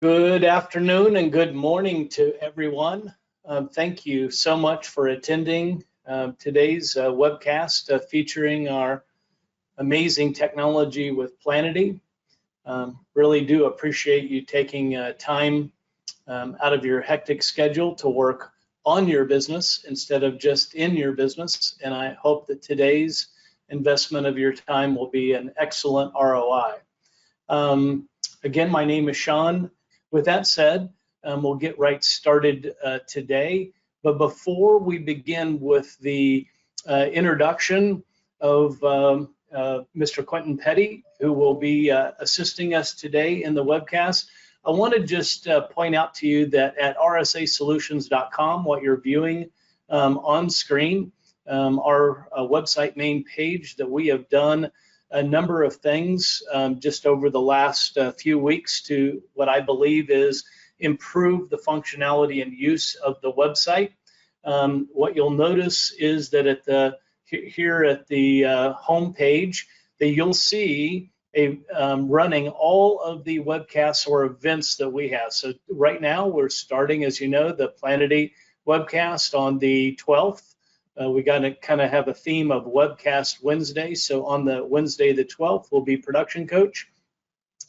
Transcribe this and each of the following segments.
Good afternoon and good morning to everyone. Thank you so much for attending today's webcast featuring our amazing technology with Planity. Really do appreciate you taking time out of your hectic schedule to work on your business instead of just in your business. And I hope that today's investment of your time will be an excellent ROI. Again, my name is Sean. With that said, we'll get right started today. But before we begin with the introduction of Mr. Quentin Petty, who will be assisting us today in the webcast, I want to just point out to you that at rsasolutions.com, what you're viewing on screen, our website main page, that we have done a number of things just over the last few weeks to what I believe is improve the functionality and use of the website. What you'll notice is that here at the home page, that you'll see running all of the webcasts or events that we have. So right now we're starting, as you know, the Planity webcast on the 12th. We got to kind of have a theme of webcast Wednesday. So on the Wednesday, the 12th, we'll be production coach.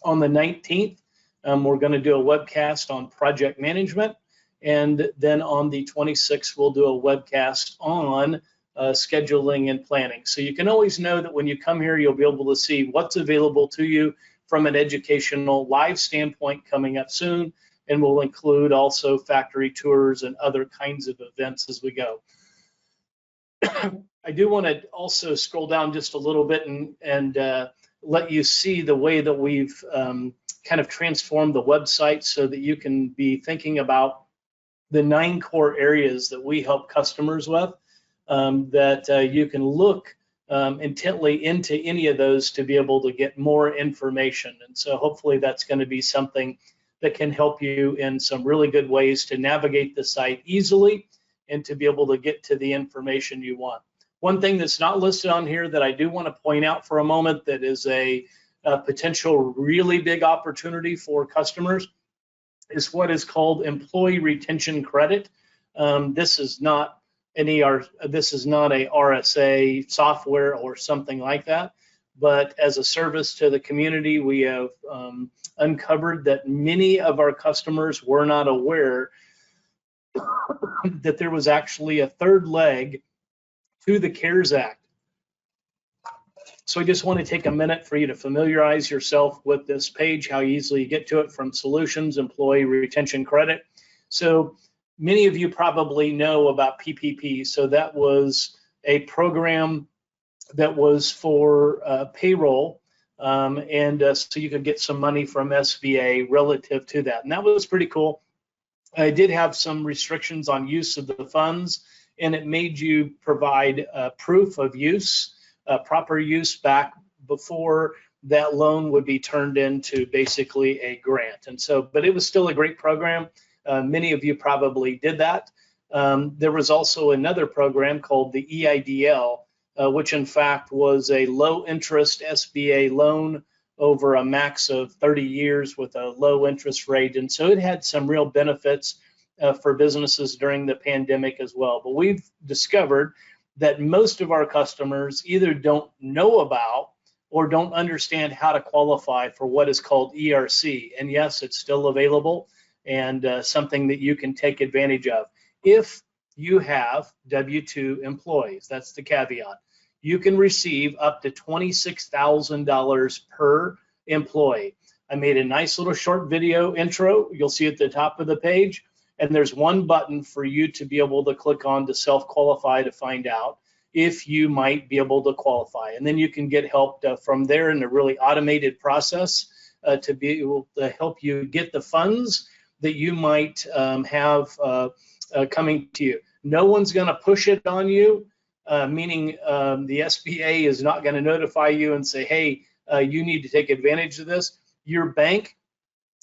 On the 19th, we're going to do a webcast on project management. And then on the 26th, we'll do a webcast on scheduling and planning. So you can always know that when you come here, you'll be able to see what's available to you from an educational live standpoint coming up soon. And we'll include also factory tours and other kinds of events as we go. I do want to also scroll down just a little bit and let you see the way that we've kind of transformed the website so that you can be thinking about the 9 core areas that we help customers with, that you can look intently into any of those to be able to get more information. And so hopefully that's going to be something that can help you in some really good ways to navigate the site easily and to be able to get to the information you want. One thing that's not listed on here that I do want to point out for a moment that is a potential really big opportunity for customers is what is called employee retention credit. This is not a RSA software or something like that, but as a service to the community, we have uncovered that many of our customers were not aware that there was actually a third leg to the CARES Act. So I just want to take a minute for you to familiarize yourself with this page, how easily you get to it from Solutions, Employee Retention Credit. So many of you probably know about PPP. So that was a program that was for payroll, and so you could get some money from SBA relative to that. And that was pretty cool. I did have some restrictions on use of the funds, and it made you provide proof of use, proper use back before that loan would be turned into basically a grant. And so, but it was still a great program. Many of you probably did that. There was also another program called the EIDL, which in fact was a low interest SBA loan over a max of 30 years with a low interest rate. And so it had some real benefits for businesses during the pandemic as well. But we've discovered that most of our customers either don't know about or don't understand how to qualify for what is called ERC. And yes, it's still available and something that you can take advantage of. If you have W-2 employees, that's the caveat. You can receive up to $26,000 per employee. I made a nice little short video intro. You'll see at the top of the page, and there's one button for you to be able to click on to self-qualify to find out if you might be able to qualify. And then you can get help from there in a really automated process to be able to help you get the funds that you might have coming to you. No one's going to push it on you. Meaning the SBA is not going to notify you and say, hey, you need to take advantage of this. Your bank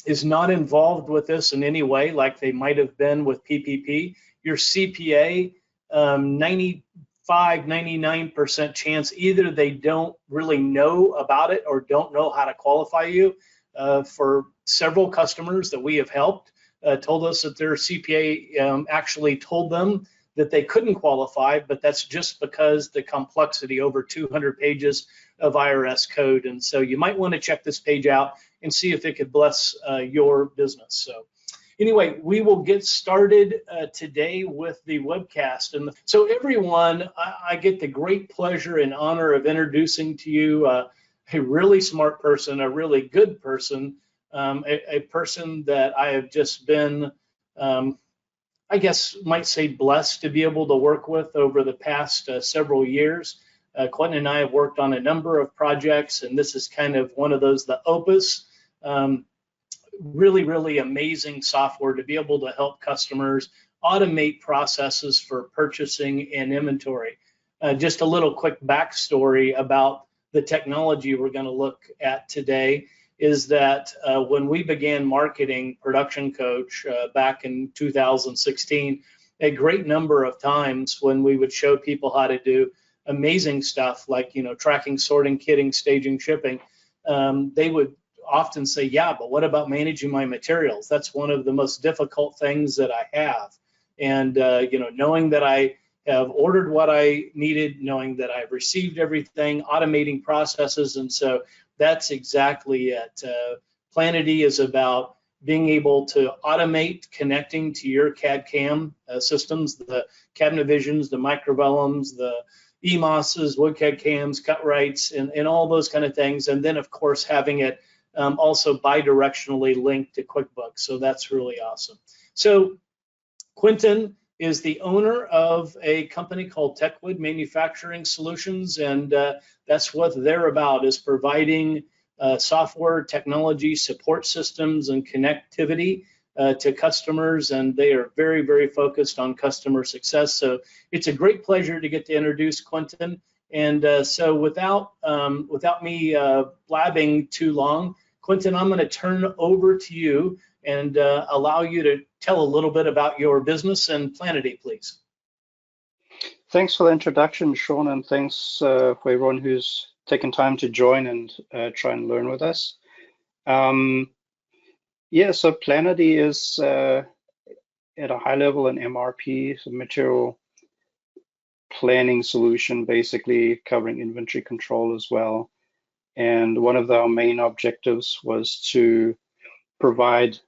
is not involved with this in any way like they might have been with PPP. Your CPA, 99% chance either they don't really know about it or don't know how to qualify you. for several customers that we have helped, told us that their CPA actually told them that they couldn't qualify, but that's just because the complexity, over 200 pages of IRS code. And so you might want to check this page out and see if it could bless your business. So anyway, we will get started today with the webcast. And so everyone, I get the great pleasure and honor of introducing to you a really smart person, a really good person, a person that I have just been, I guess might say blessed to be able to work with over the past several years. Quentin and I have worked on a number of projects, and this is kind of one of those, the opus. Really, really amazing software to be able to help customers automate processes for purchasing and inventory. Just a little quick backstory about the technology we're going to look at today is that when we began marketing Production Coach back in 2016, a great number of times when we would show people how to do amazing stuff like, you know, tracking, sorting, kitting, staging, shipping, they would often say, yeah, but what about managing my materials? That's one of the most difficult things that I have. And, you know, knowing that I have ordered what I needed, knowing that I've received everything, automating processes. And so that's exactly it. Planity is about being able to automate connecting to your CAD/CAM systems, the Cabinavisions, the Microvellums, the EMOSs, WoodCAD/CAMs, Cutrights, and all those kind of things. And then, of course, having it also bidirectionally linked to QuickBooks. So that's really awesome. So Quentin is the owner of a company called Techwood Manufacturing Solutions, and that's what they're about, is providing software, technology, support systems, and connectivity to customers, and they are very, very focused on customer success. So it's a great pleasure to get to introduce Quentin. And so without me blabbing too long, Quentin, I'm going to turn over to you and allow you to tell a little bit about your business and Planity, please. Thanks for the introduction, Sean, and thanks for everyone who's taken time to join and try and learn with us. Yeah, so Planity is at a high level an MRP, so material planning solution, basically covering inventory control as well. And one of our main objectives was to provide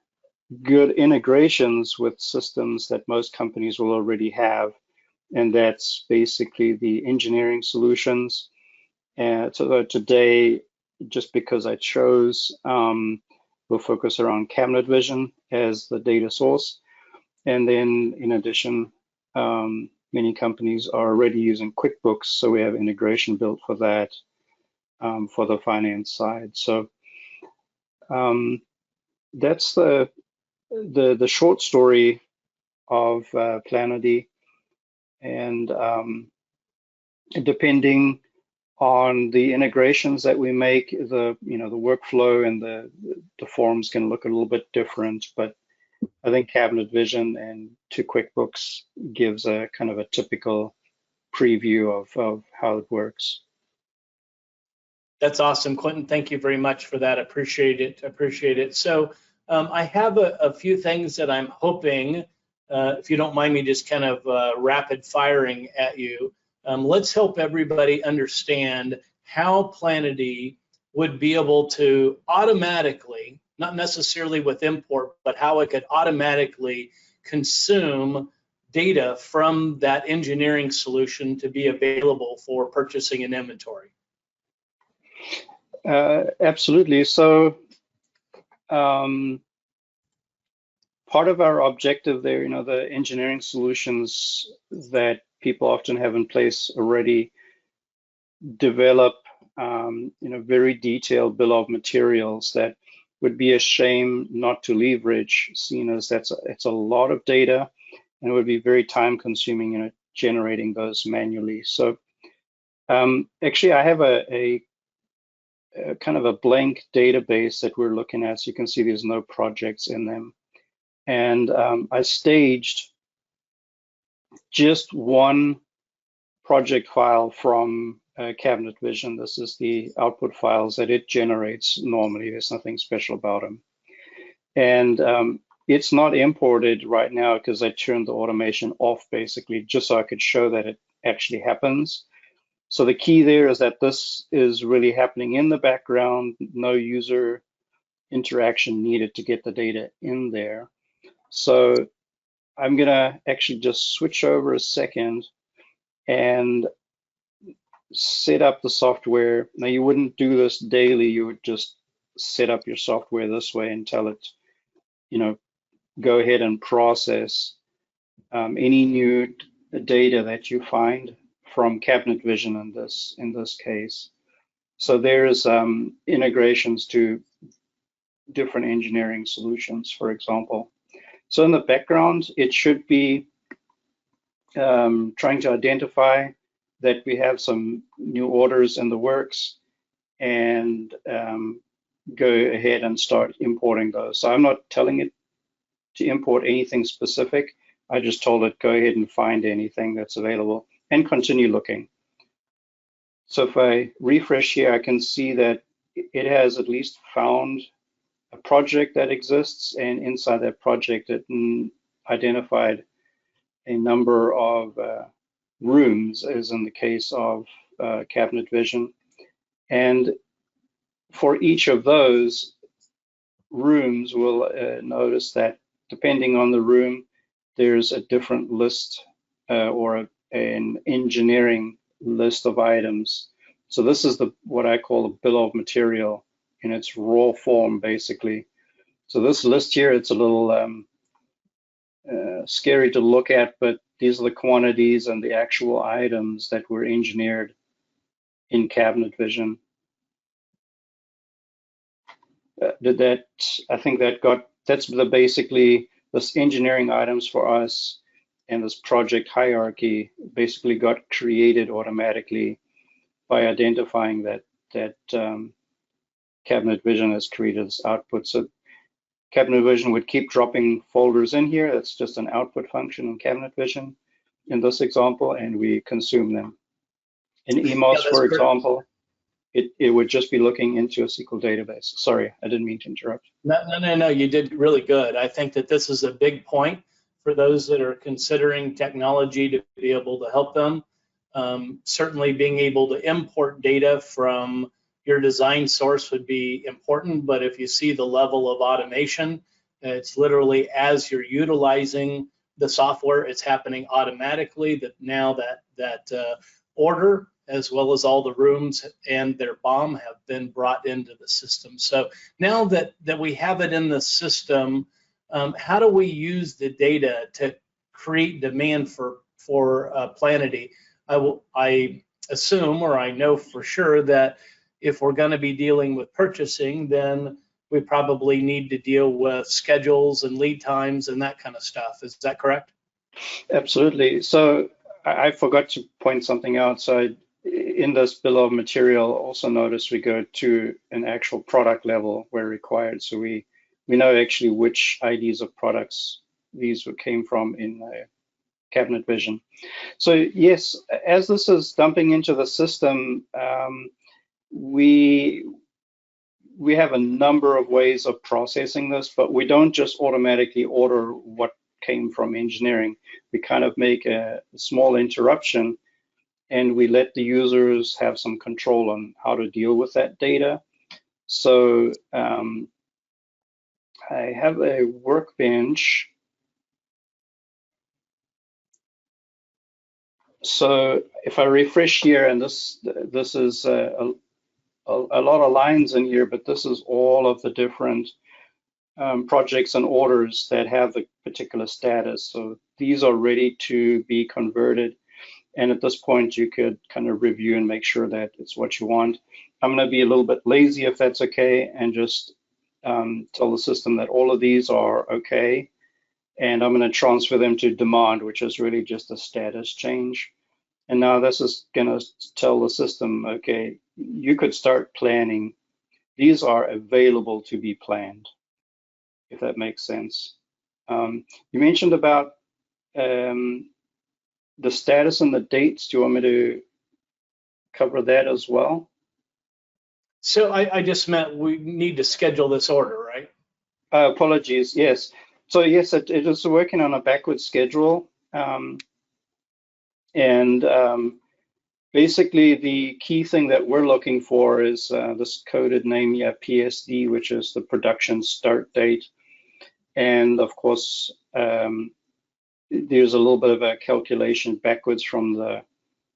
good integrations with systems that most companies will already have. And that's basically the engineering solutions. And so today, just because I chose, we'll focus around Cabinet Vision as the data source. And then in addition, many companies are already using QuickBooks, so we have integration built for that. For the finance side. So that's the short story of Planity, and depending on the integrations that we make, the workflow and the forms can look a little bit different, but I think Cabinet Vision and to QuickBooks gives a kind of a typical preview of how it works. That's awesome, Quentin. Thank you very much for that. Appreciate it. So I have a few things that I'm hoping, if you don't mind me just kind of rapid firing at you. Let's help everybody understand how Planity would be able to automatically, not necessarily with import, but how it could automatically consume data from that engineering solution to be available for purchasing and inventory. Absolutely. So part of our objective there, the engineering solutions that people often have in place already develop, very detailed bill of materials that would be a shame not to leverage, seeing as it's a lot of data and it would be very time consuming, generating those manually. So actually I have a kind of a blank database that we're looking at. So you can see there's no projects in them. And I staged just one project file from Cabinet Vision. This is the output files that it generates normally. There's nothing special about them. And it's not imported right now because I turned the automation off basically just so I could show that it actually happens. So the key there is that this is really happening in the background, no user interaction needed to get the data in there. So I'm gonna actually just switch over a second and set up the software. Now you wouldn't do this daily, you would just set up your software this way and tell it, go ahead and process any new data that you find from Cabinet Vision in this case. So there's integrations to different engineering solutions, for example. So in the background, it should be trying to identify that we have some new orders in the works and go ahead and start importing those. So I'm not telling it to import anything specific. I just told it go ahead and find anything that's available and continue looking. So if I refresh here, I can see that it has at least found a project that exists, and inside that project it identified a number of rooms, as in the case of Cabinet Vision. And for each of those rooms, we'll notice that depending on the room, there's a different list or an engineering list of items. So this is what I call a bill of material in its raw form, basically. So this list here, it's a little scary to look at, but these are the quantities and the actual items that were engineered in Cabinet Vision. I think that's basically this engineering items for us, and this project hierarchy basically got created automatically by identifying that Cabinet Vision has created this output. So Cabinet Vision would keep dropping folders in here. That's just an output function in Cabinet Vision in this example, and we consume them. In EMOS, for example, it would just be looking into a SQL database. Sorry, I didn't mean to interrupt. No, you did really good. I think that this is a big point for those that are considering technology to be able to help them. Certainly being able to import data from your design source would be important, but if you see the level of automation, it's literally as you're utilizing the software, it's happening automatically. That now that order, as well as all the rooms and their BOM, have been brought into the system. So now that we have it in the system, how do we use the data to create demand for Planity? I assume, or I know for sure, that if we're going to be dealing with purchasing, then we probably need to deal with schedules and lead times and that kind of stuff. Is that correct? Absolutely. So I forgot to point something out. So in this bill of material, also notice we go to an actual product level where required. So we know actually which IDs of products these came from in Cabinet Vision. So yes, as this is dumping into the system, we have a number of ways of processing this, but we don't just automatically order what came from engineering. We kind of make a small interruption, and we let the users have some control on how to deal with that data. So I have a workbench. So if I refresh here, and this is a lot of lines in here, but this is all of the different projects and orders that have the particular status. So these are ready to be converted. And at this point, you could kind of review and make sure that it's what you want. I'm going to be a little bit lazy, if that's okay, and just tell the system that all of these are okay. And I'm going to transfer them to demand, which is really just a status change. And now this is going to tell the system, okay, you could start planning. These are available to be planned, if that makes sense. You mentioned about the status and the dates. Do you want me to cover that as well. So I just meant we need to schedule this order, right? Apologies, yes. So yes, it is working on a backward schedule. And basically the key thing that we're looking for is this coded name here, PSD, which is the production start date. And of course, there's a little bit of a calculation backwards from the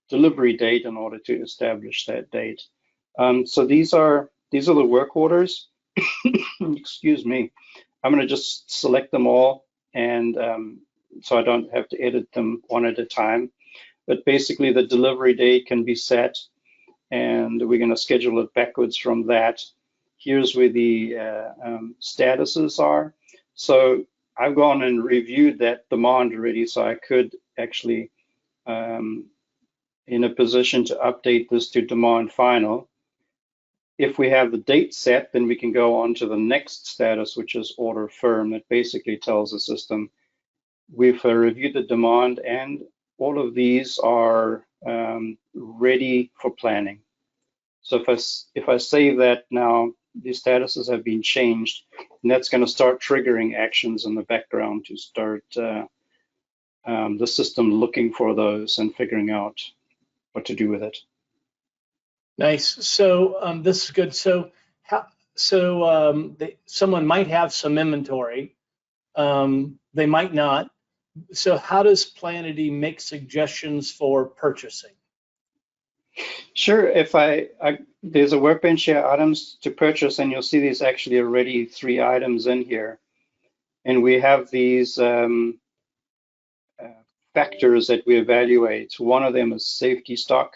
delivery date in order to establish that date. So these are the work orders. Excuse me. I'm going to just select them all, and so I don't have to edit them one at a time. But basically, the delivery date can be set, and we're going to schedule it backwards from that. Here's where the statuses are. So I've gone and reviewed that demand already, so I could actually in a position to update this to demand final. If we have the date set, then we can go on to the next status, which is order firm. That basically tells the system we've reviewed the demand and all of these are ready for planning. So if I save that now, the statuses have been changed, and that's going to start triggering actions in the background to start the system looking for those and figuring out what to do with it. Nice. So this is good. So someone might have some inventory. They might not. So how does Planity make suggestions for purchasing? Sure. If there's a workbench here, items to purchase, and you'll see there's actually already 3 items in here. And we have these factors that we evaluate. One of them is safety stock.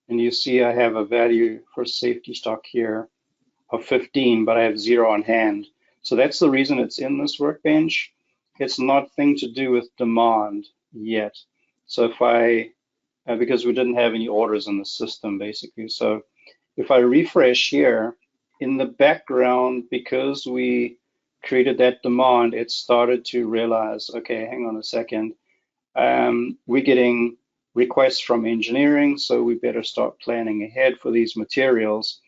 And you see I have a value for safety stock here of 15, but I have 0 on hand. So that's the reason it's in this workbench. It's nothing to do with demand yet. So if because we didn't have any orders in the system basically. So if I refresh here, in the background, because we created that demand, it started to realize, okay, hang on a second. We're getting requests from engineering, so we better start planning ahead for these materials.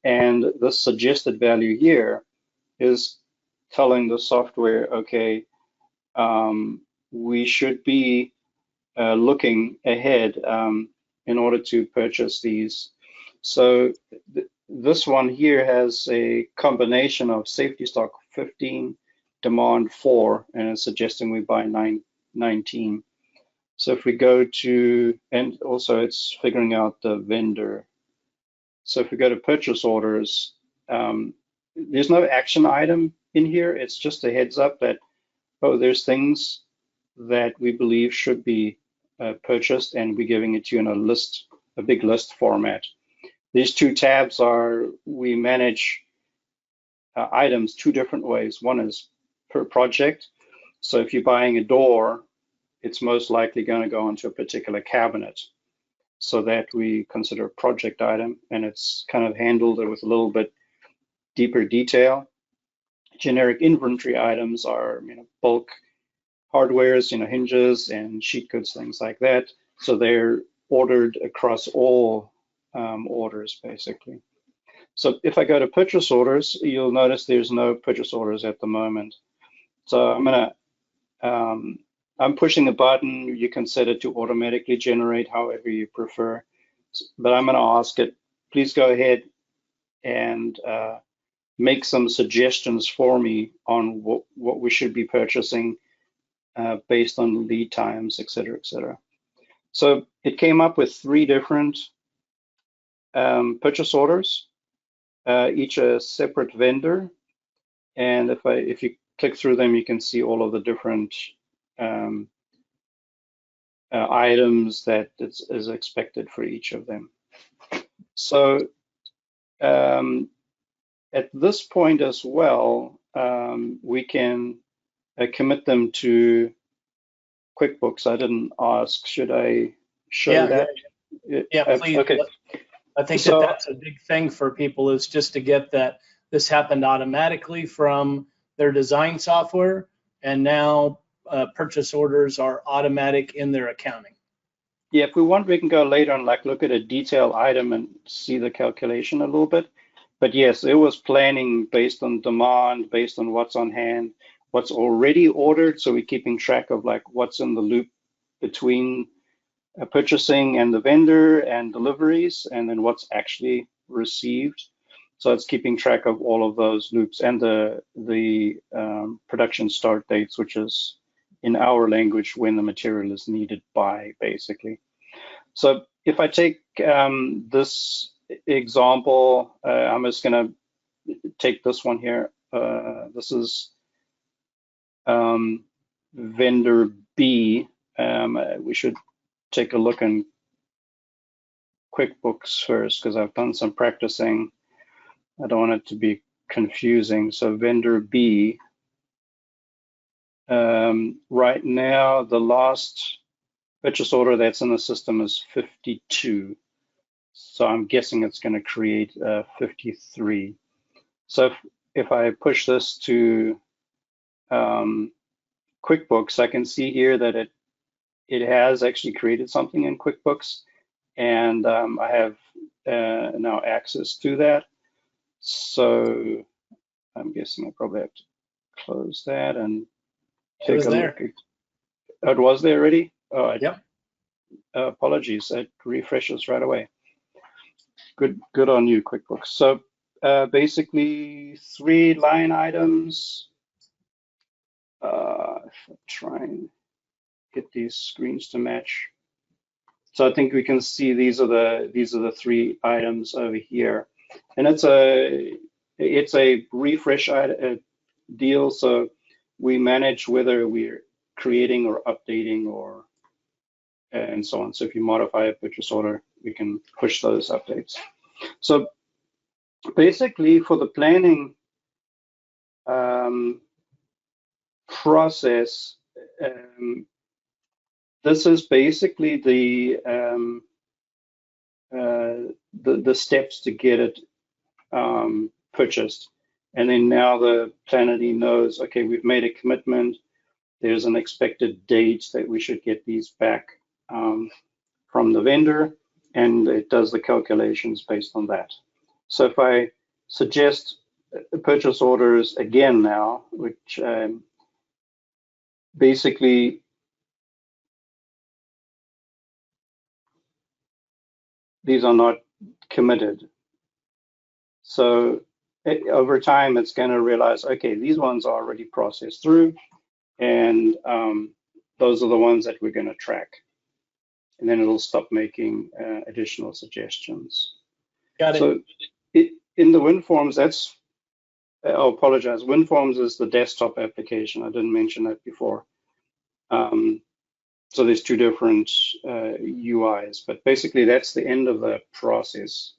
And the suggested value here is telling the software, okay, we should be looking ahead in order to purchase these. So this one here has a combination of safety stock 15, demand 4, and it's suggesting we buy 19. So if we go to, and also it's figuring out the vendor. So if we go to purchase orders, there's no action item in here. It's just a heads up that, oh, there's things that we believe should be purchased, and we're giving it to you in a list, a big list format. These 2 tabs are, we manage items 2 different ways. One is per project. So if you're buying a door, it's most likely going to go into a particular cabinet, so that we consider a project item, and it's kind of handled with a little bit deeper detail. Generic inventory items are, bulk hardwares, hinges and sheet goods, things like that. So they're ordered across all orders basically. So if I go to purchase orders, you'll notice there's no purchase orders at the moment. So I'm pushing a button. You can set it to automatically generate however you prefer, but I'm going to ask it, please go ahead and make some suggestions for me on what we should be purchasing based on lead times, et cetera, et cetera. So it came up with 3 different purchase orders, each a separate vendor. And if you click through them, you can see all of the different items that is expected for each of them. So at this point as well, we can commit them to QuickBooks. I didn't ask, should I show that? Yeah, please. Okay. I think that's a big thing for people, is just to get that this happened automatically from their design software, and now purchase orders are automatic in their accounting. Yeah, if we want, we can go later and like look at a detailed item and see the calculation a little bit. But yes, it was planning based on demand, based on what's on hand, what's already ordered. So we're keeping track of like what's in the loop between purchasing and the vendor and deliveries, and then what's actually received. So it's keeping track of all of those loops and the production start dates, which is in our language when the material is needed by, basically. So if I take this example, I'm just going to take this one here. This is vendor B. We should take a look in QuickBooks first because I've done some practicing. I don't want it to be confusing. So vendor B, right now, the last purchase order that's in the system is 52. So I'm guessing it's going to create 53. So if I push this to QuickBooks, I can see here that it has actually created something in QuickBooks, and I have now access to that. So I'm guessing I probably have to close that and take a look. Oh, it was there already? Oh, Yep. Apologies. It refreshes right away. Good on you, QuickBooks. So basically 3 line items. If I try and get these screens to match. So I think we can see these are the 3 items over here, and it's a refresh deal. So we manage whether we're creating or updating or and so on. So if you modify a purchase order, we can push those updates. So basically, for the planning process, this is basically the steps to get it purchased. And then now the Planity knows, okay, we've made a commitment. There's an expected date that we should get these back from the vendor, and it does the calculations based on that. So if I suggest purchase orders again now, which basically these are not committed. So over time, it's going to realize, okay, these ones are already processed through, and those are the ones that we're going to track. And then it'll stop making additional suggestions. Got it. So in the WinForms, that's, I'll apologize, WinForms is the desktop application. I didn't mention that before. So there's 2 different UIs, but basically that's the end of the process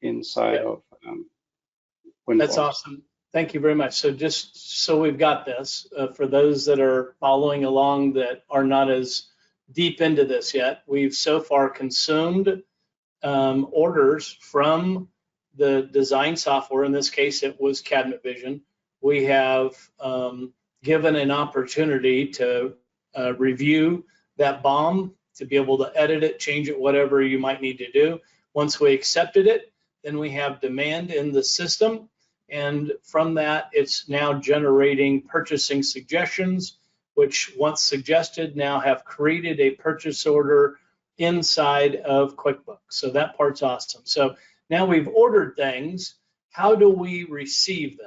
inside of WinForms. That's awesome. Thank you very much. So just so we've got this, for those that are following along that are not as deep into this yet, we've so far consumed orders from the design software. In this case, it was Cabinet Vision. We have given an opportunity to review that BOM, to be able to edit it, change it, whatever you might need to do. Once we accepted it, then we have demand in the system. And from that, it's now generating purchasing suggestions, which once suggested now have created a purchase order inside of QuickBooks. So that part's awesome. So now we've ordered things. How do we receive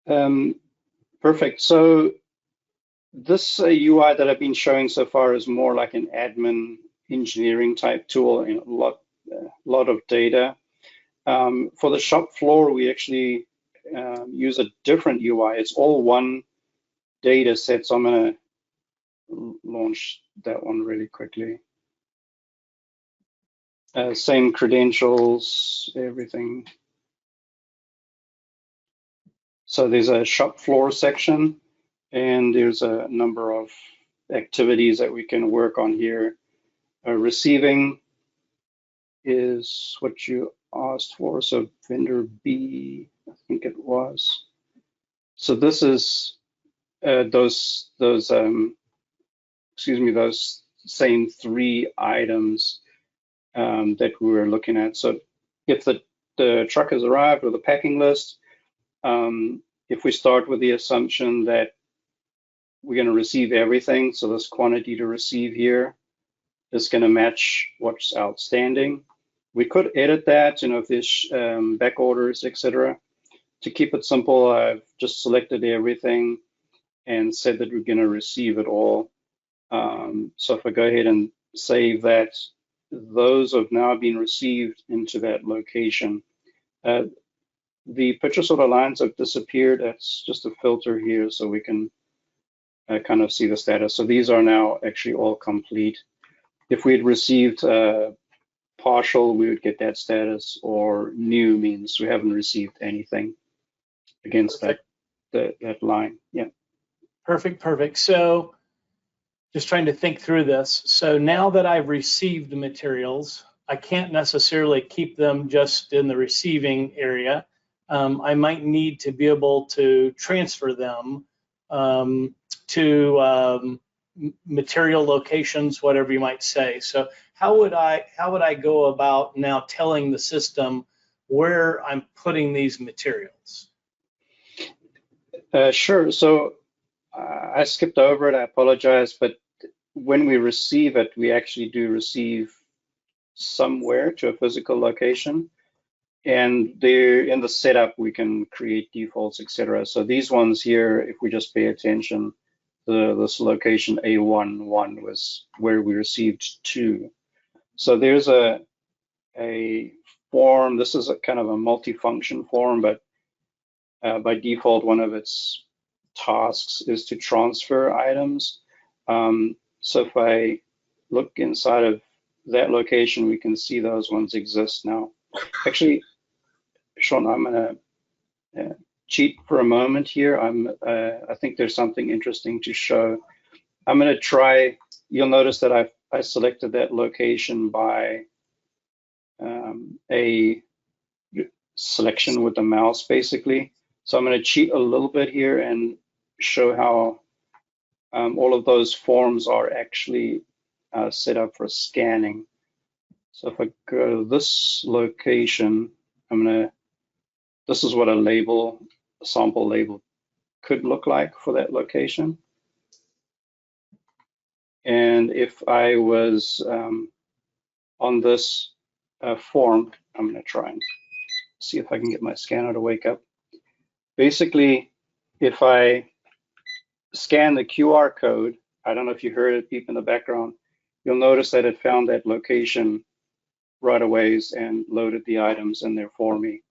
them? Perfect. So this UI that I've been showing so far is more like an admin engineering type tool, and a lot of data. For the shop floor, we actually use a different UI. It's all one data set. So I'm going to launch that one really quickly. Same credentials, everything. So there's a shop floor section, and there's a number of activities that we can work on here. Receiving is what you asked for. So vendor B, I think it was. So this is those excuse me, those same 3 items that we were looking at. So if the truck has arrived with a packing list, if we start with the assumption that we're going to receive everything, so this quantity to receive here is going to match what's outstanding. We could edit that, if there's back orders, etc. To keep it simple, I've just selected everything and said that we're going to receive it all. So if I go ahead and save that, those have now been received into that location. The purchase order lines have disappeared. That's just a filter here so we can kind of see the status. So these are now actually all complete. If we had received partial, we would get that status, or new means we haven't received anything against that line. Yeah. Perfect. So just trying to think through this. So now that I've received the materials, I can't necessarily keep them just in the receiving area. I might need to be able to transfer them to material locations, whatever you might say. So how would I go about now telling the system where I'm putting these materials? Sure. So I skipped over it. I apologize, but when we receive it, we actually do receive somewhere to a physical location. And there in the setup, we can create defaults, etc. So these ones here, if we just pay attention, this location A11 was where we received 2. So there's a form. This is a kind of a multi-function form, but by default, one of its tasks is to transfer items. So if I look inside of that location, we can see those ones exist now. Actually, Sean, I'm going to cheat for a moment here. I think there's something interesting to show. I'm going to try. You'll notice that I selected that location by a selection with the mouse, basically. So I'm going to cheat a little bit here and show how all of those forms are actually set up for scanning. So if I go to this location, this is what a sample label could look like for that location. And if I was on this form, I'm going to try and see if I can get my scanner to wake up. Basically, if I scan the QR code, I don't know if you heard it beep in the background, you'll notice that it found that location right away and loaded the items in there for me.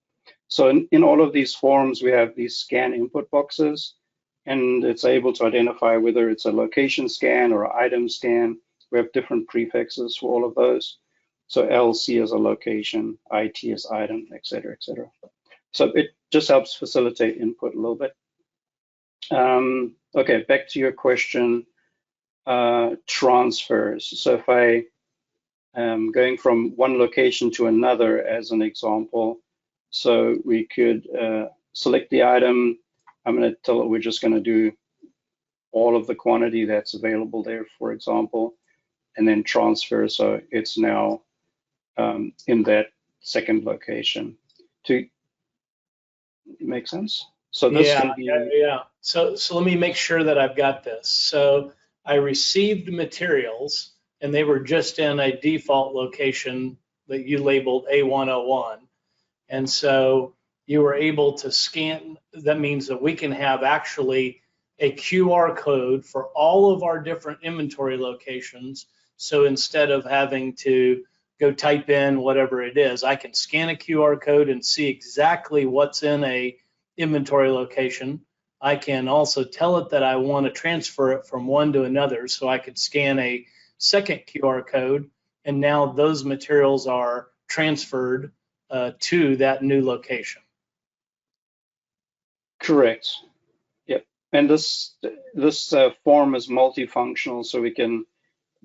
So in all of these forms, we have these scan input boxes, and it's able to identify whether it's a location scan or an item scan. We have different prefixes for all of those. So LC is a location, IT is item, et cetera, et cetera. So it just helps facilitate input a little bit. Okay, back to your question, transfers. So if I am going from one location to another as an example, so we could select the item. I'm going to tell it we're just going to do all of the quantity that's available there, for example, and then transfer. So it's now in that second location. To make sense? So this can be So let me make sure that I've got this. So I received materials, and they were just in a default location that you labeled A101. And so you were able to scan. That means that we can have actually a QR code for all of our different inventory locations. So instead of having to go type in whatever it is, I can scan a QR code and see exactly what's in a inventory location. I can also tell it that I want to transfer it from one to another. So I could scan a second QR code, and now those materials are transferred to that new location. correct. Yep. And this form is multifunctional, so we can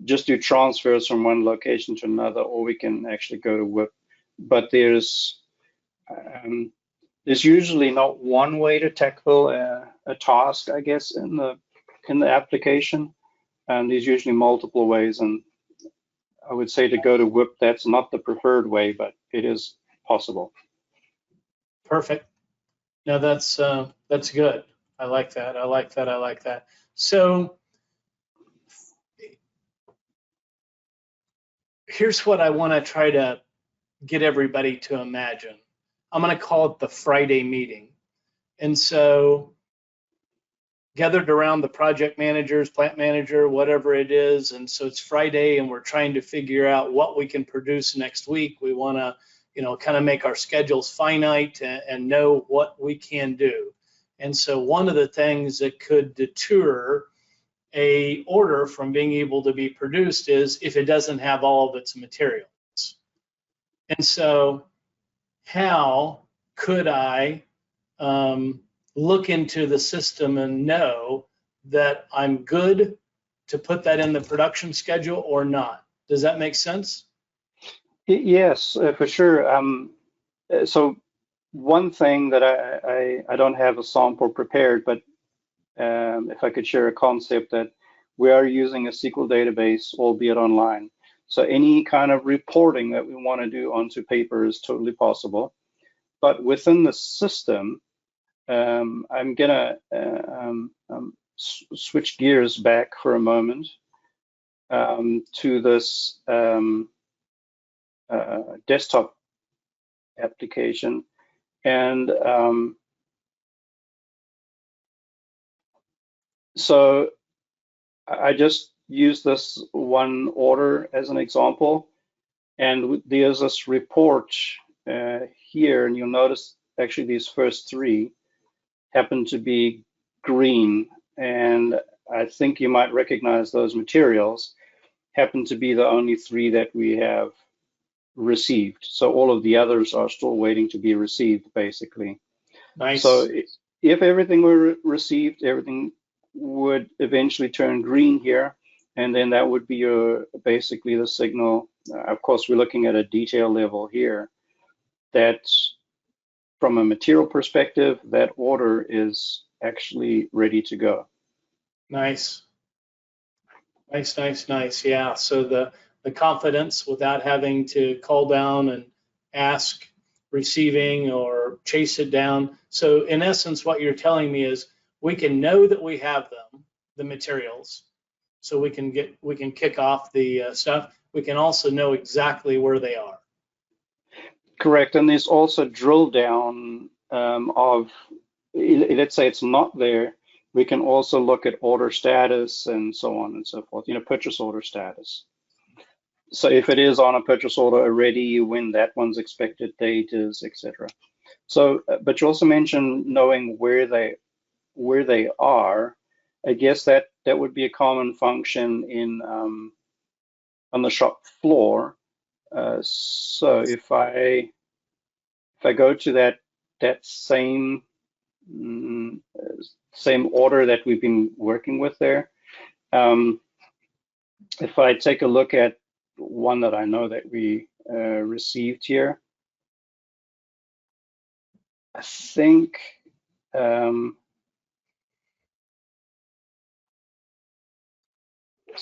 just do transfers from one location to another, or we can actually go to WIP. But there's usually not one way to tackle a task, I guess, in the application. And there's usually multiple ways, and I would say to go to WIP, that's not the preferred way, but it is possible. Perfect. No, that's good. I like that. I like that. I like that. So here's what I want to try to get everybody to imagine. I'm going to call it the Friday meeting. And so gathered around the project managers, plant manager, whatever it is. And so it's Friday and we're trying to figure out what we can produce next week. We want to, kind of make our schedules finite and know what we can do. And so one of the things that could deter a order from being able to be produced is if it doesn't have all of its materials. And so how could I look into the system and know that I'm good to put that in the production schedule or not? Does that make sense? Yes, for sure. So one thing that I don't have a sample prepared, but if I could share a concept that we are using a SQL database, albeit online. So any kind of reporting that we want to do onto paper is totally possible. But within the system, I'm gonna switch gears back for a moment to this desktop application, and so I just use this one order as an example, and there's this report here, and you'll notice actually these first three happen to be green, and I think you might recognize those materials happen to be the only three that we have received. So all of the others are still waiting to be received, basically. Nice. So if everything were received, everything would eventually turn green here, and then that would be your basically the signal. Of course, we're looking at a detail level here that from a material perspective, that order is actually ready to go. Nice. Nice, nice, nice. Yeah. So the confidence without having to call down and ask receiving or chase it down. So in essence, what you're telling me is we can know that we have them, the materials, so we can kick off the stuff. We can also know exactly where they are. Correct. And there's also drill down of, let's say it's not there, we can also look at order status and so on and so forth, purchase order status. So if it is on a purchase order already, when that one's expected date is, etc. So, but you also mentioned knowing where they are. I guess that would be a common function in on the shop floor. So if I go to that same order that we've been working with there, if I take a look at one that I know that we received here, I think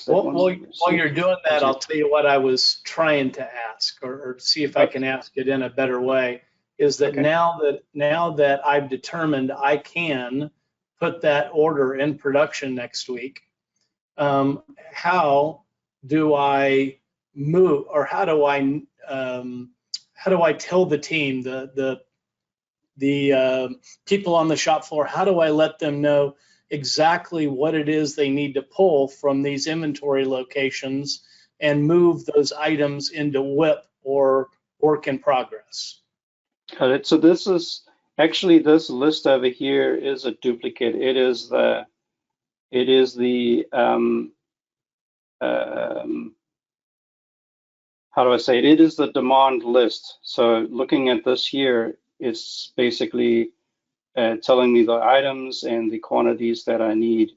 while you're doing that, I'll tell you what I was trying to ask, or see if I can ask it in a better way. Is that now that I've determined I can put that order in production next week, how do I move, or how do I tell the team, the people on the shop floor, how do I let them know exactly what it is they need to pull from these inventory locations and move those items into WIP or work in progress? So this is actually, this list over here is a duplicate. It is the how do I say it? It is the demand list. So looking at this here, it's basically telling me the items and the quantities that I need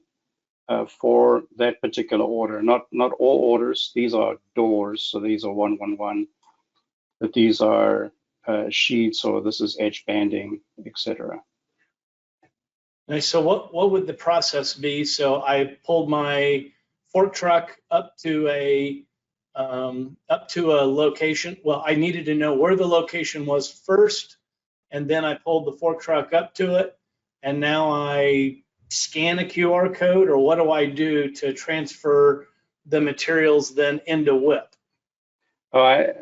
for that particular order. Not all orders. These are doors, so these are 111. But these are sheets, or this is edge banding, etc. Nice. So what would the process be? So I pulled my fork truck up to a location. Well, I needed to know where the location was first, and then I pulled the fork truck up to it, and now I scan a QR code, or what do I do to transfer the materials then into WIP? Oh, I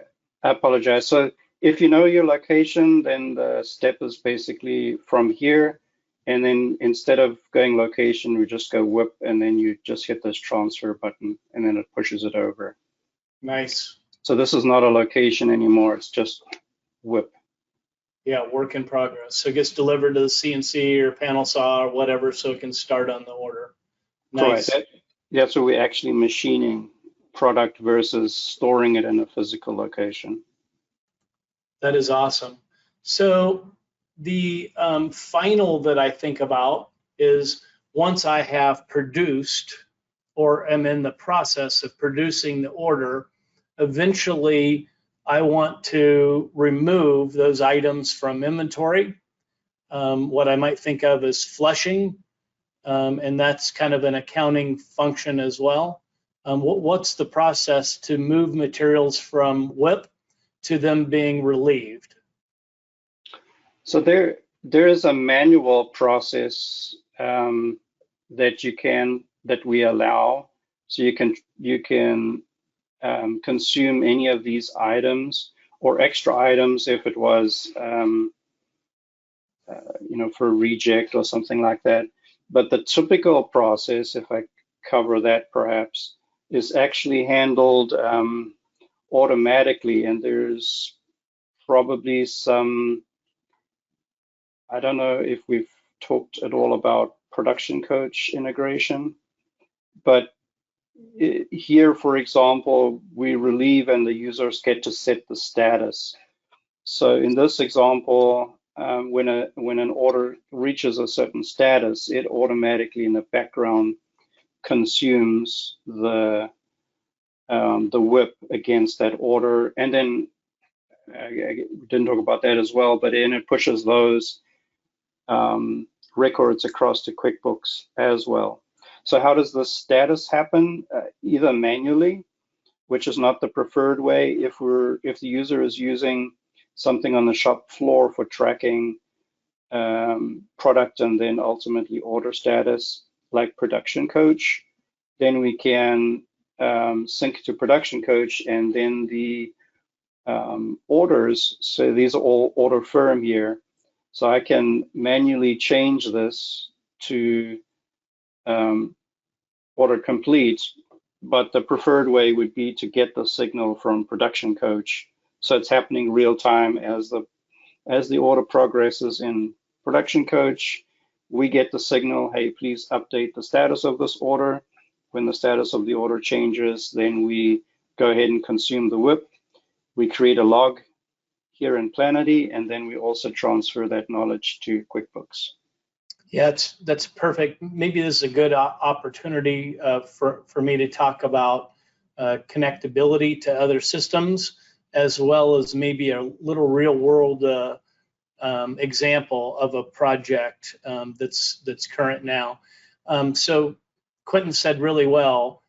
apologize. So if you know your location, then the step is basically from here, and then instead of going location, we just go WIP, and then you just hit this transfer button, and then it pushes it over. Nice. So this is not a location anymore, it's just WIP. Yeah, work in progress. So it gets delivered to the CNC or panel saw or whatever, so it can start on the order. Nice. Correct. That's where we're actually machining product versus storing it in a physical location. That is awesome. So the final that I think about is once I have produced or am in the process of producing the order, eventually I want to remove those items from inventory. What I might think of as flushing, and that's kind of an accounting function as well. What's the process to move materials from WIP to them being relieved? So there is a manual process that we allow. So you can consume any of these items or extra items if it was for reject or something like that. But the typical process, if I cover that perhaps, is actually handled automatically, and there's probably some, I don't know if we've talked at all about production coach integration, but here, for example, we relieve and the users get to set the status. So in this example, when an order reaches a certain status, it automatically in the background consumes the WIP against that order, and then I didn't talk about that as well, but then it pushes those records across to QuickBooks as well. So how does the status happen? Either manually, which is not the preferred way. If the user is using something on the shop floor for tracking product and then ultimately order status, like Production Coach, then we can sync to Production Coach, and then the orders. So these are all order firm here. So I can manually change this to order complete, but the preferred way would be to get the signal from Production Coach. So it's happening real time as the order progresses in Production Coach. We get the signal, hey, please update the status of this order. When the status of the order changes, then we go ahead and consume the WIP. We create a log here in Planity, and then we also transfer that knowledge to QuickBooks. Yeah, that's perfect. Maybe this is a good opportunity for me to talk about connectability to other systems, as well as maybe a little real world example of a project that's current now. So Quentin said really well,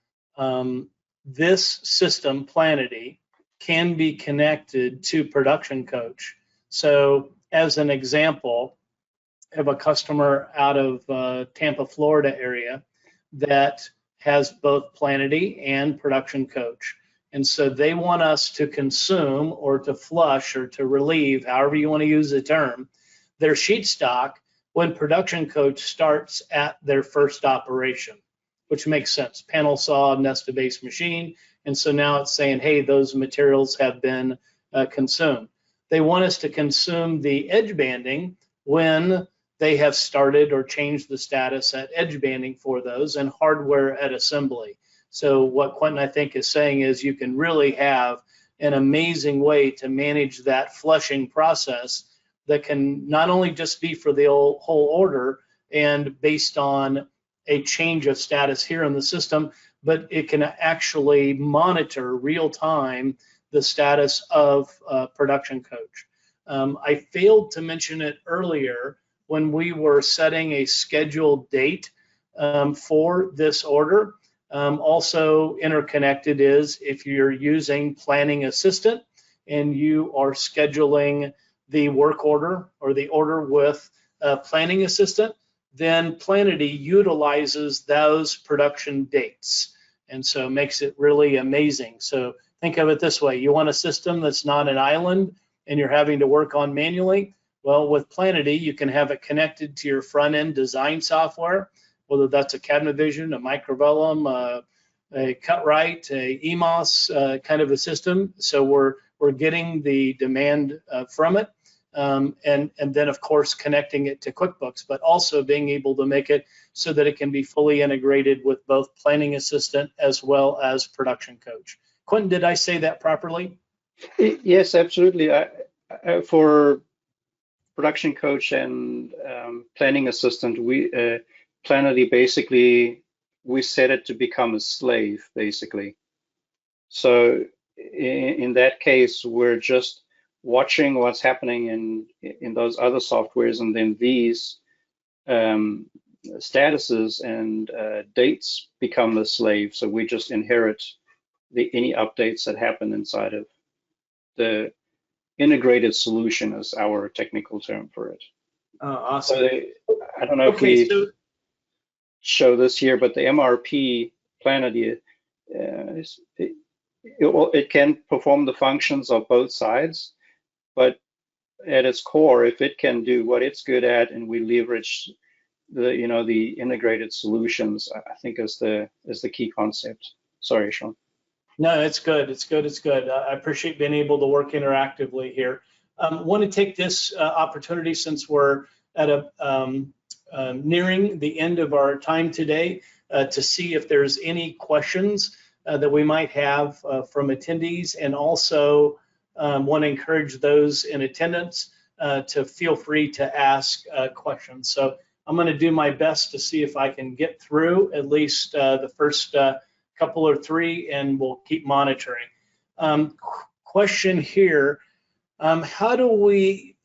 this system, Planity, can be connected to Production Coach. So as an example, I have a customer out of Tampa, Florida area that has both Planity and Production Coach. And so they want us to consume or to flush or to relieve, however you want to use the term, their sheet stock when Production Coach starts at their first operation, which makes sense. Panel saw, nested base machine. And so now it's saying, hey, those materials have been consumed. They want us to consume the edge banding when they have started or changed the status at edge banding for those, and hardware at assembly. So what Quentin, I think, is saying is you can really have an amazing way to manage that flushing process that can not only just be for the whole order and based on a change of status here in the system, but it can actually monitor real time the status of Production Coach. I failed to mention it earlier when we were setting a scheduled date for this order. Also interconnected is if you're using Planning Assistant and you are scheduling the work order or the order with Planning Assistant, then Planity utilizes those production dates. And so makes it really amazing. So think of it this way. You want a system that's not an island and you're having to work on manually. Well, with Planity, you can have it connected to your front-end design software, whether that's a Cabinavision, a Microvellum, a Cutright, a EMOS kind of a system. So we're getting the demand from it. And then, of course, connecting it to QuickBooks, but also being able to make it so that it can be fully integrated with both Planning Assistant as well as Production Coach. Quentin, did I say that properly? Yes, absolutely. For Production Coach and Planning Assistant, Planity basically, we set it to become a slave, basically. So in that case, we're just watching what's happening in those other softwares, and then these statuses and dates become the slave. So we just inherit any updates that happen inside of the integrated solution, is our technical term for it. Awesome. So I don't know if we show this here, but the MRP Planity, it can perform the functions of both sides, but at its core, if it can do what it's good at, and we leverage the integrated solutions, I think is the key concept. Sorry, Sean. No, it's good. It's good. It's good. I appreciate being able to work interactively here. Want to take this opportunity, since we're at nearing the end of our time today, to see if there's any questions that we might have from attendees, and also want to encourage those in attendance to feel free to ask questions. So I'm going to do my best to see if I can get through at least the first couple or three, and we'll keep monitoring. Question here, how do we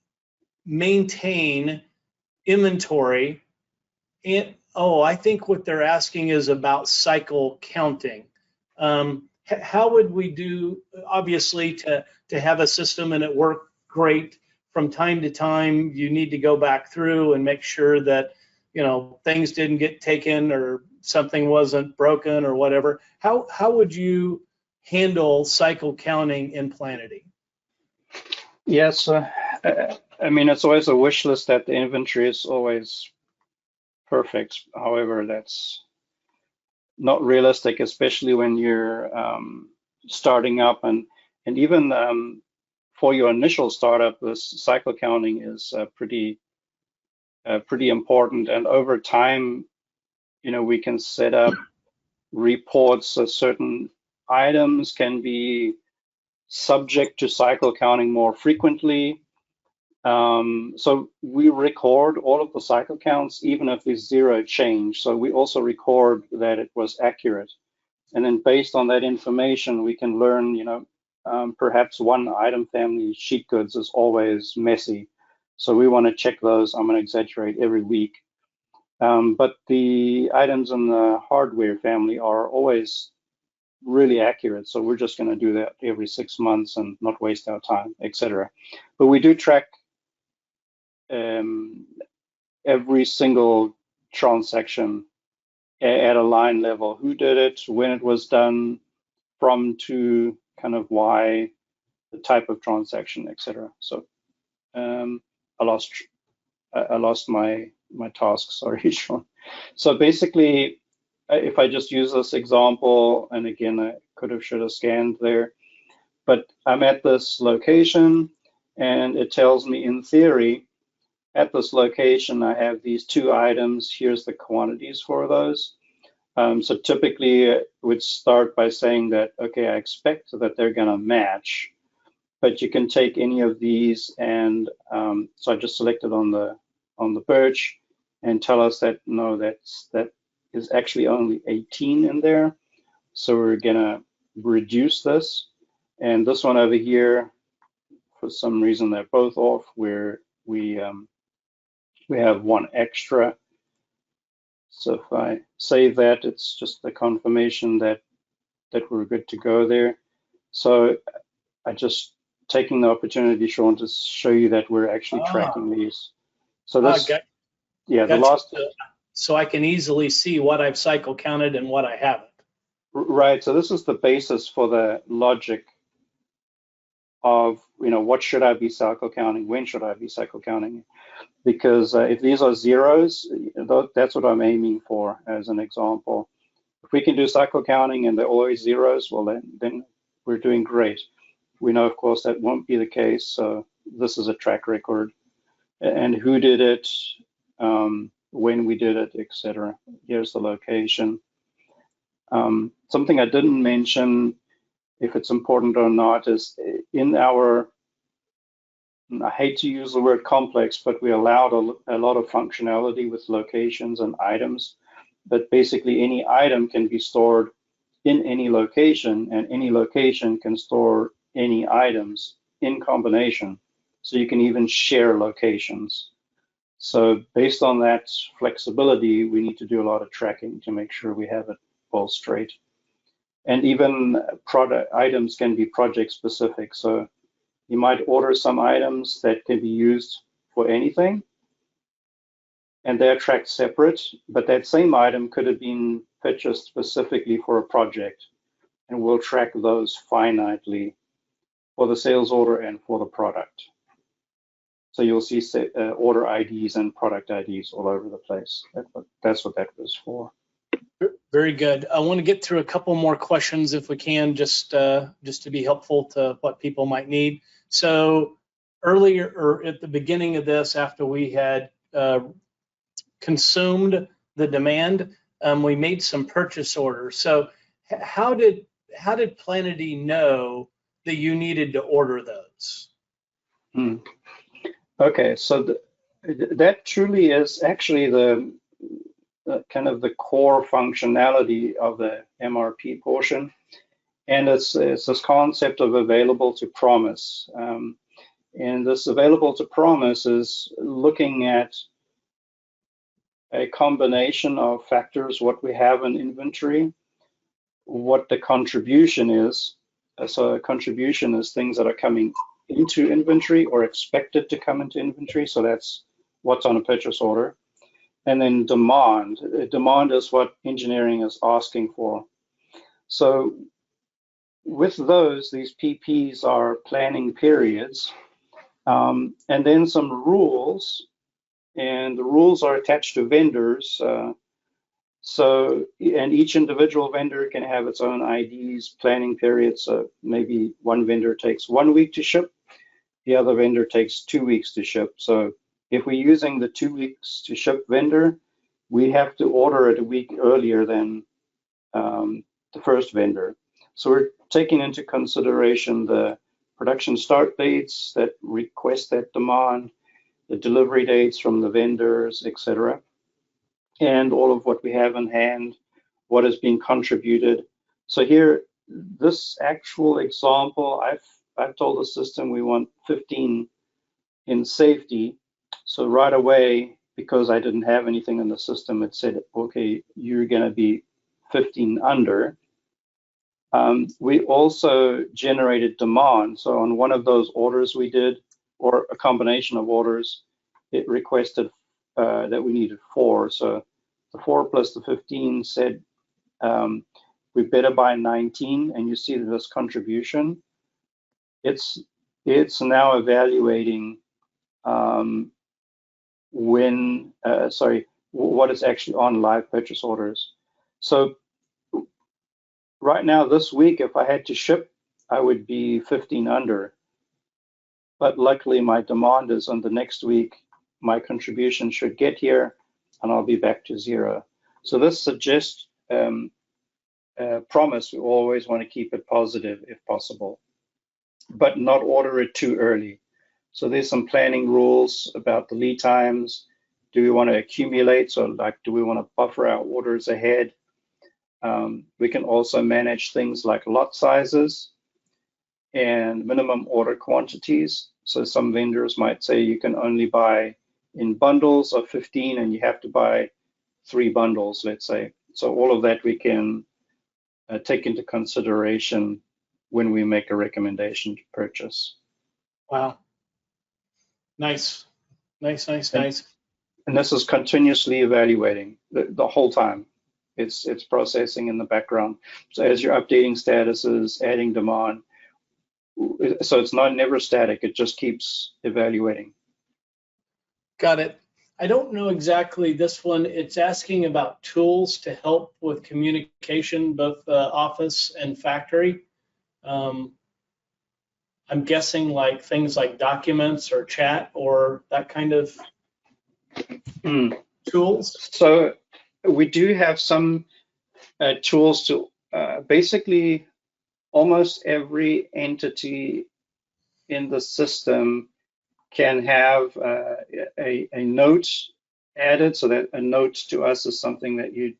maintain inventory? I think what they're asking is about cycle counting. How would we do, obviously, to have a system and it work great, from time to time you need to go back through and make sure that things didn't get taken or something wasn't broken or whatever. How would you handle cycle counting in Planity? Yes, I mean, it's always a wish list that the inventory is always perfect. However, that's not realistic, especially when you're starting up, and even for your initial startup, this cycle counting is pretty important. And over time, we can set up reports so certain items can be subject to cycle counting more frequently. So we record all of the cycle counts, even if there's zero change. So we also record that it was accurate. And then based on that information, we can learn, perhaps one item family, sheet goods, is always messy. So we want to check those. I'm going to exaggerate, every week. But the items in the hardware family are always really accurate. So we're just going to do that every 6 months and not waste our time, etc. But we do track every single transaction at a line level: who did it, when it was done, from, to, kind of why, the type of transaction, etc. So I lost my task. Sorry, Sean. So basically, if I just use this example, and again, I should have scanned there, but I'm at this location, and it tells me, in theory, at this location, I have these two items. Here's the quantities for those. So typically, it would start by saying that, okay, I expect that they're going to match, but you can take any of these, and so I just selected on the birch, and tell us that no, that is actually only 18 in there. So we're going to reduce this, and this one over here, for some reason, they're both off, where we have one extra. So if I save that, it's just the confirmation that we're good to go there. So I just taking the opportunity, Sean, to show you that we're actually tracking these. So this, yeah, the last. So I can easily see what I've cycle counted and what I haven't. Right. So this is the basis for the logic of, what should I be cycle counting? When should I be cycle counting? Because if these are zeros, that's what I'm aiming for as an example. If we can do cycle counting and they're always zeros, well, then we're doing great. We know, of course, that won't be the case. So this is a track record and who did it, when we did it, etc. Here's the location. Something I didn't mention, if it's important or not, is in our, I hate to use the word complex, but we allowed a lot of functionality with locations and items. But basically, any item can be stored in any location, and any location can store any items in combination. So you can even share locations. So based on that flexibility, we need to do a lot of tracking to make sure we have it all straight. And even product items can be project specific. So you might order some items that can be used for anything, and they're tracked separate, but that same item could have been purchased specifically for a project, and we'll track those finitely for the sales order and for the product. So you'll see order IDs and product IDs all over the place. That's what that was for. Very good. I want to get through a couple more questions if we can, just to be helpful to what people might need. So earlier, or at the beginning of this, after we had consumed the demand, we made some purchase orders. So how did Planity know that you needed to order those? Okay, so that truly is actually the kind of the core functionality of the MRP portion, and it's this concept of available to promise. And this available to promise is looking at a combination of factors, what we have in inventory, what the contribution is. So a contribution is things that are coming into inventory or expected to come into inventory. So that's what's on a purchase order. And then demand. Demand is what engineering is asking for. So with those, these PPs are planning periods, and then some rules, and the rules are attached to vendors. And each individual vendor can have its own IDs, planning periods. So maybe one vendor takes 1 week to ship, the other vendor takes 2 weeks to ship. So if we're using the 2 weeks to ship vendor, we have to order it a week earlier than the first vendor. So we're taking into consideration the production start dates that request that demand, the delivery dates from the vendors, etc., and all of what we have in hand, what is being contributed. So here, this actual example, I've told the system we want 15 in safety. So right away, because I didn't have anything in the system, it said, okay, you're going to be 15 under. We also generated demand. So on one of those orders we did, or a combination of orders, it requested that we needed 4. So the 4 plus the 15 said we better buy 19, and you see this contribution. It's now evaluating what is actually on live purchase orders. So right now, this week, if I had to ship, I would be 15 under. But luckily, my demand is on the next week. My contribution should get here, and I'll be back to 0. So this suggests promise. We always want to keep it positive if possible, but not order it too early. So there's some planning rules about the lead times. Do we want to accumulate? So like, do we want to buffer our orders ahead? We can also manage things like lot sizes and minimum order quantities. So some vendors might say you can only buy in bundles of 15 and you have to buy 3 bundles, let's say. So all of that we can take into consideration when we make a recommendation to purchase. Wow. Nice. Nice, nice, And, nice. and this is continuously evaluating the whole time. It's processing in the background. So as you're updating statuses, adding demand, so it's never static. It just keeps evaluating. Got it. I don't know exactly this one. It's asking about tools to help with communication, both office and factory. I'm guessing like things like documents or chat or that kind of tools. So we do have some tools to basically almost every entity in the system can have a note added, so that a note to us is something that you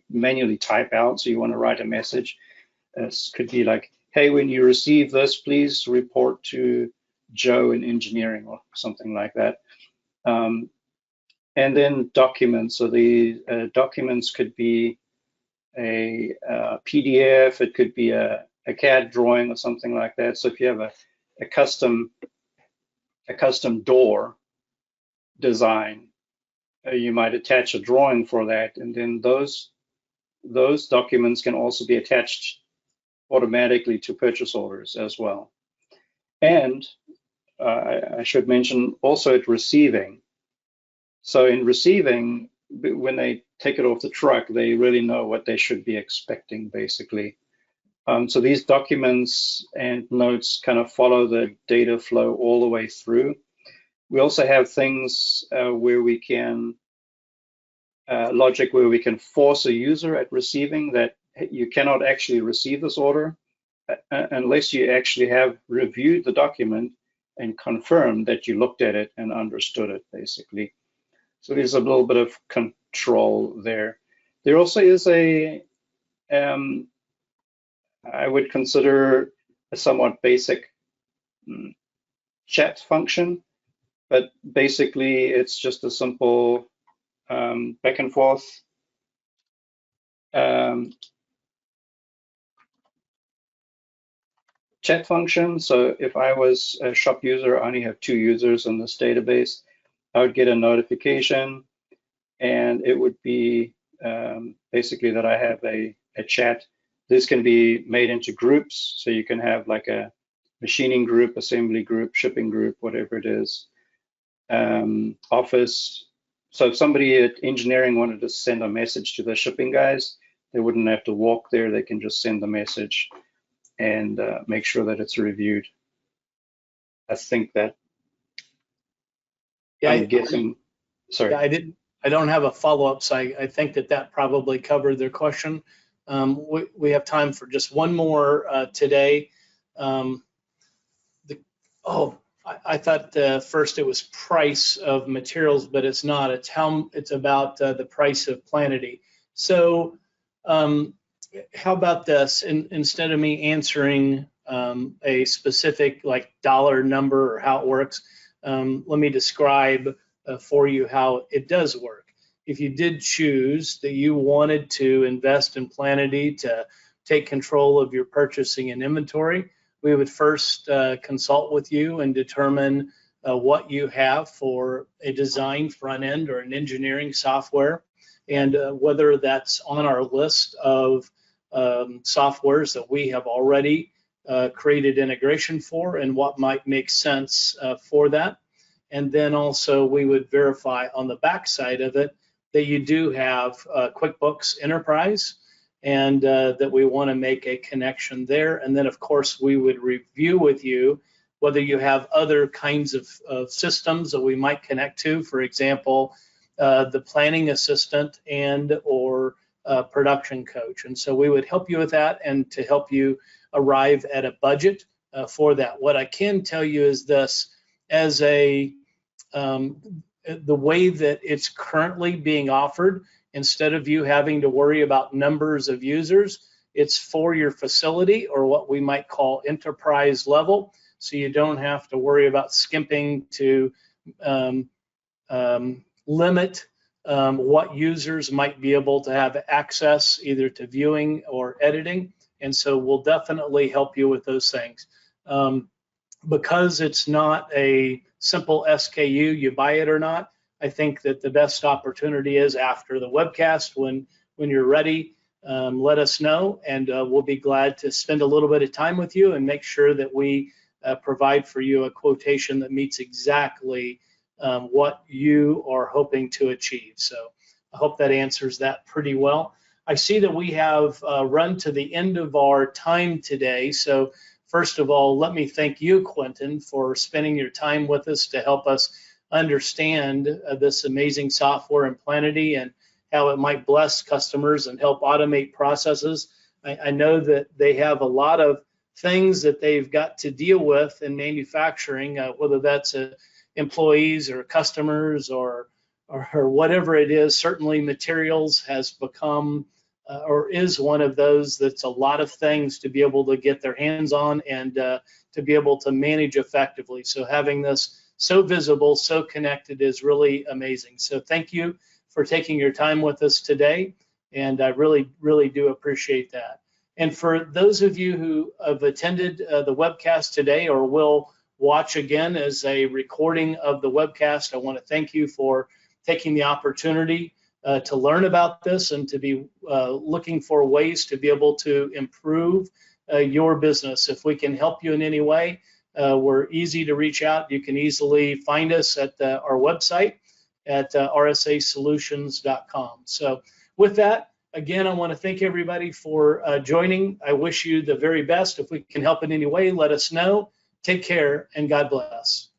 manually type out. So you want to write a message. This could be like, hey, when you receive this, please report to Joe in engineering or something like that. And then documents. So the documents could be a PDF, it could be a CAD drawing or something like that. So if you have a custom door design, you might attach a drawing for that, and then those documents can also be attached automatically to purchase orders as well. And I should mention also at receiving. So in receiving, when they take it off the truck, they really know what they should be expecting, basically. So these documents and notes kind of follow the data flow all the way through. We also have things where we can, logic where we can force a user at receiving that you cannot actually receive this order unless you actually have reviewed the document and confirmed that you looked at it and understood it, basically. So there's a little bit of control there. There also is I would consider a somewhat basic chat function, but basically it's just a simple back and forth chat function. So if I was a shop user, I only have 2 users in this database, I would get a notification, and it would be basically that I have a chat. This can be made into groups, so you can have like a machining group, assembly group, shipping group, whatever it is. Office. So if somebody at engineering wanted to send a message to the shipping guys, they wouldn't have to walk there. They can just send the message and make sure that it's reviewed. I think that. Yeah, I'm guessing. Sorry. Yeah, I don't have a follow-up, so I think that probably covered their question. We have time for just one more today. I thought first it was price of materials, but it's not. It's about the price of Planity. So how about this? Instead of me answering a specific like dollar number or how it works, let me describe for you how it does work. If you did choose that you wanted to invest in Planity to take control of your purchasing and inventory, we would first consult with you and determine what you have for a design front end or an engineering software, and whether that's on our list of softwares that we have already created integration for and what might make sense for that. And then also we would verify on the back side of it that you do have QuickBooks Enterprise, and that we want to make a connection there. And then of course we would review with you whether you have other kinds of systems that we might connect to, for example, the planning assistant and or production coach. And so we would help you with that and to help you arrive at a budget for that. What I can tell you is this: as the way that it's currently being offered, instead of you having to worry about numbers of users, it's for your facility, or what we might call enterprise level. So you don't have to worry about skimping to limit what users might be able to have access either to viewing or editing. And so we'll definitely help you with those things. Because it's not a simple SKU, you buy it or not, I think that the best opportunity is after the webcast when you're ready. Let us know, and we'll be glad to spend a little bit of time with you and make sure that we provide for you a quotation that meets exactly what you are hoping to achieve. So I hope that answers that pretty well. I see that we have run to the end of our time today. So first of all, let me thank you, Quentin, for spending your time with us to help us understand this amazing software in Planity and how it might bless customers and help automate processes. I know that they have a lot of things that they've got to deal with in manufacturing, whether that's employees or customers or whatever it is. Certainly materials has become or is one of those that's a lot of things to be able to get their hands on and to be able to manage effectively. So having this so visible, so connected is really amazing. So thank you for taking your time with us today, and I really, really do appreciate that. And for those of you who have attended the webcast today or will watch again as a recording of the webcast, I want to thank you for taking the opportunity to learn about this and to be looking for ways to be able to improve your business. If we can help you in any way, we're easy to reach out. You can easily find us at our website at rsasolutions.com. So with that, again, I want to thank everybody for joining. I wish you the very best. If we can help in any way, let us know. Take care and God bless.